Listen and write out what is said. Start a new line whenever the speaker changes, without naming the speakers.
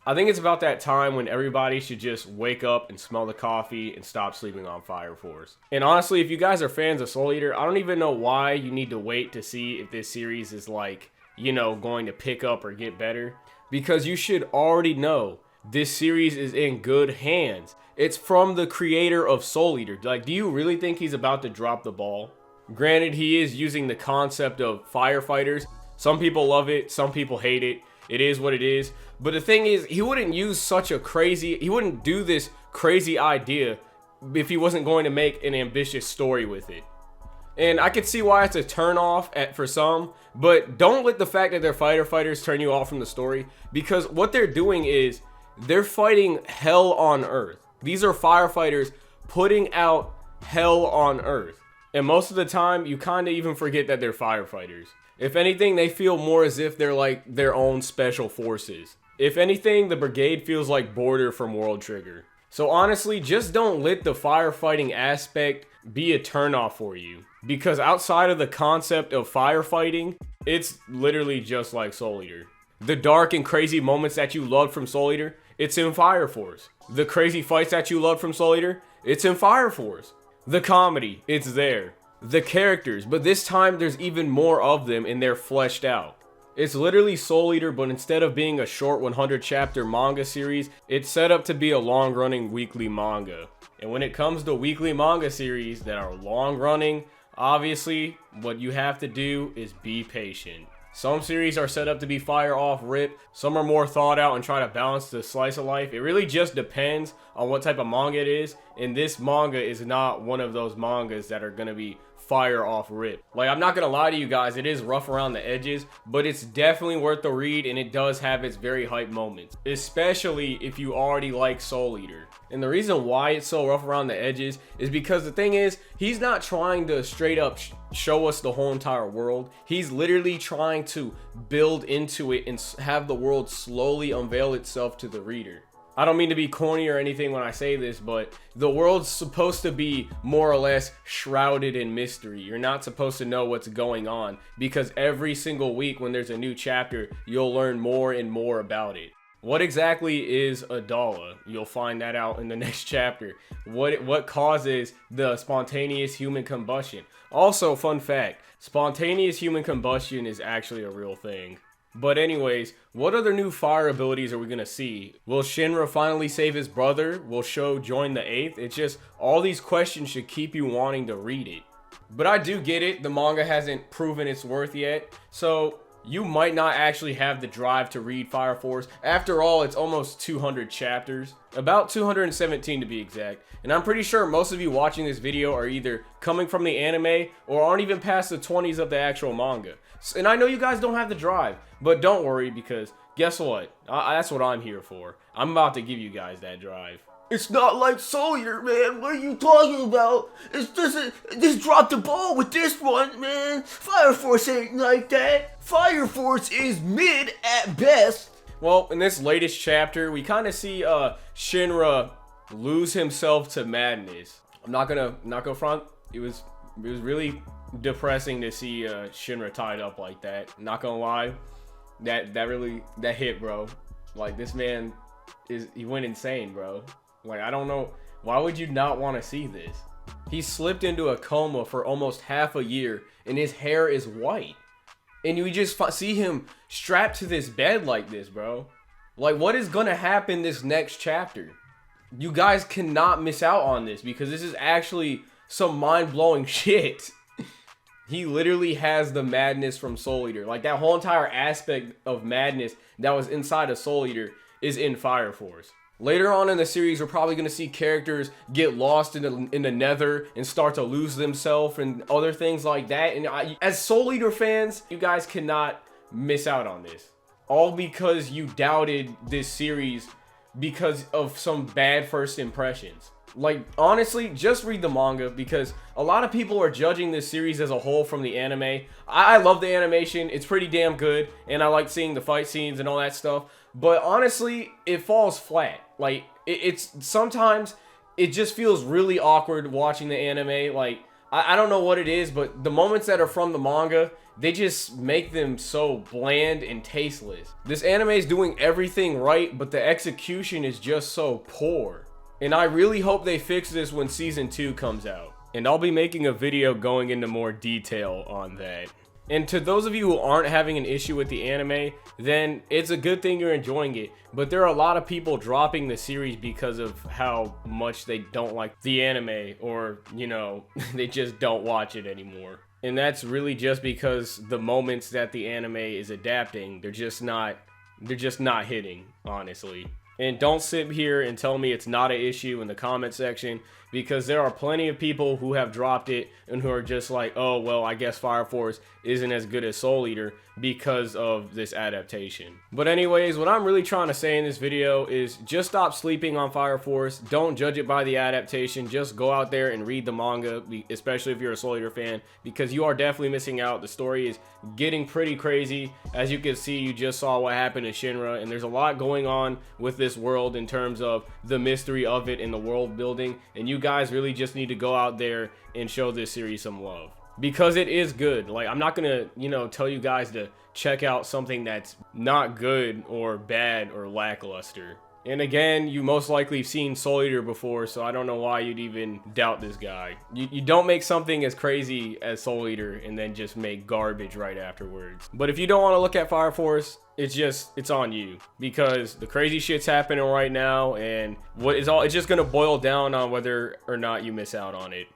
I think it's about that time when everybody should just wake up and smell the coffee and stop sleeping on Fire Force. And honestly, if you guys are fans of Soul Eater, I don't even know why you need to wait to see if this series is like, you know, going to pick up or get better. Because you should already know this series is in good hands. It's from the creator of Soul Eater. Like, do you really think he's about to drop the ball? Granted, he is using the concept of firefighters. Some people love it, some people hate it. It is what it is. But the thing is, he wouldn't he wouldn't do this crazy idea if he wasn't going to make an ambitious story with it. And I could see why it's a turn off for some, but don't let the fact that they're firefighters turn you off from the story, because what they're doing is they're fighting hell on earth. These are firefighters putting out hell on earth. And most of the time, you kind of even forget that they're firefighters. If anything, they feel more as if they're like their own special forces. If anything, the brigade feels like Border from World Trigger. So honestly, just don't let the firefighting aspect be a turnoff for you. Because outside of the concept of firefighting, it's literally just like Soul Eater. The dark and crazy moments that you loved from Soul Eater, it's in Fire Force. The crazy fights that you loved from Soul Eater, it's in Fire Force. The comedy, it's there. The characters, but this time there's even more of them and they're fleshed out. It's literally Soul Eater, but instead of being a short 100 chapter manga series, it's set up to be a long running weekly manga. And when it comes to weekly manga series that are long running, obviously what you have to do is be patient. Some series are set up to be fire off rip, some are more thought out and try to balance the slice of life. It really just depends on what type of manga it is, and this manga is not one of those mangas that are going to be fire off rip. Like, I'm not gonna lie to you guys, it is rough around the edges, but it's definitely worth the read, and it does have its very hype moments, especially if you already like Soul Eater. And the reason why it's so rough around the edges is because the thing is, he's not trying to straight up show us the whole entire world. He's literally trying to build into it and have the world slowly unveil itself to the reader. I don't mean to be corny or anything when I say this, but the world's supposed to be more or less shrouded in mystery. You're not supposed to know what's going on, because every single week when there's a new chapter, you'll learn more and more about it. What exactly is a Dala? You'll find that out in the next chapter. What causes the spontaneous human combustion? Also, fun fact, spontaneous human combustion is actually a real thing. But anyways, what other new fire abilities are we gonna see? Will Shinra finally save his brother? Will Sho join the 8th? It's just, all these questions should keep you wanting to read it. But I do get it, the manga hasn't proven its worth yet, so you might not actually have the drive to read Fire Force. After all, it's almost 200 chapters. About 217 to be exact. And I'm pretty sure most of you watching this video are either coming from the anime or aren't even past the 20s of the actual manga. And I know you guys don't have the drive, but don't worry, because guess what? That's what I'm here for. I'm about to give you guys that drive.
It's not like Soul Eater, man. What are you talking about? It's just dropped the ball with this one, man. Fire Force ain't like that. Fire Force is mid at best.
Well, in this latest chapter, we kind of see Shinra lose himself to madness. I'm not gonna front. It was really depressing to see Shinra tied up like that. Not gonna lie, that hit, bro. Like, this man he went insane, bro. Like, I don't know, why would you not want to see this? He slipped into a coma for almost half a year and his hair is white, and you just see him strapped to this bed like this, bro. Like, what is gonna happen this next chapter? You guys cannot miss out on this, because this is actually some mind-blowing shit. He literally has the madness from Soul Eater. Like, that whole entire aspect of madness that was inside of Soul Eater is in Fire Force. Later on in the series, we're probably going to see characters get lost in the nether and start to lose themselves and other things like that. And as Soul Eater fans, you guys cannot miss out on this. All because you doubted this series because of some bad first impressions. Like, honestly, just read the manga, because a lot of people are judging this series as a whole from the anime. I love the animation. It's pretty damn good, and I like seeing the fight scenes and all that stuff. But honestly, it falls flat. Like, it's sometimes it just feels really awkward watching the anime. Like, I don't know what it is, but the moments that are from the manga, they just make them so bland and tasteless. This anime is doing everything right, but the execution is just so poor. And I really hope they fix this when season 2 comes out. And I'll be making a video going into more detail on that. And to those of you who aren't having an issue with the anime, then it's a good thing you're enjoying it. But there are a lot of people dropping the series because of how much they don't like the anime, or, you know, they just don't watch it anymore. And that's really just because the moments that the anime is adapting, they're just not hitting, honestly. And don't sit here and tell me it's not an issue in the comment section, because there are plenty of people who have dropped it and who are just like, oh, well, I guess Fire Force isn't as good as Soul Eater because of this adaptation. But anyways, what I'm really trying to say in this video is just stop sleeping on Fire Force. Don't judge it by the adaptation. Just go out there and read the manga, especially if you're a Soul Eater fan, because you are definitely missing out. The story is getting pretty crazy. As you can see, you just saw what happened to Shinra, and there's a lot going on with this world in terms of the mystery of it and the world building, and you guys really just need to go out there and show this series some love, because it is good. Like, I'm not gonna, you know, tell you guys to check out something that's not good or bad or lackluster. And again, you most likely have seen Soul Eater before, so I don't know why you'd even doubt this guy. You don't make something as crazy as Soul Eater and then just make garbage right afterwards. But if you don't want to look at Fire Force, it's on you, because the crazy shit's happening right now, and it's just gonna boil down on whether or not you miss out on it.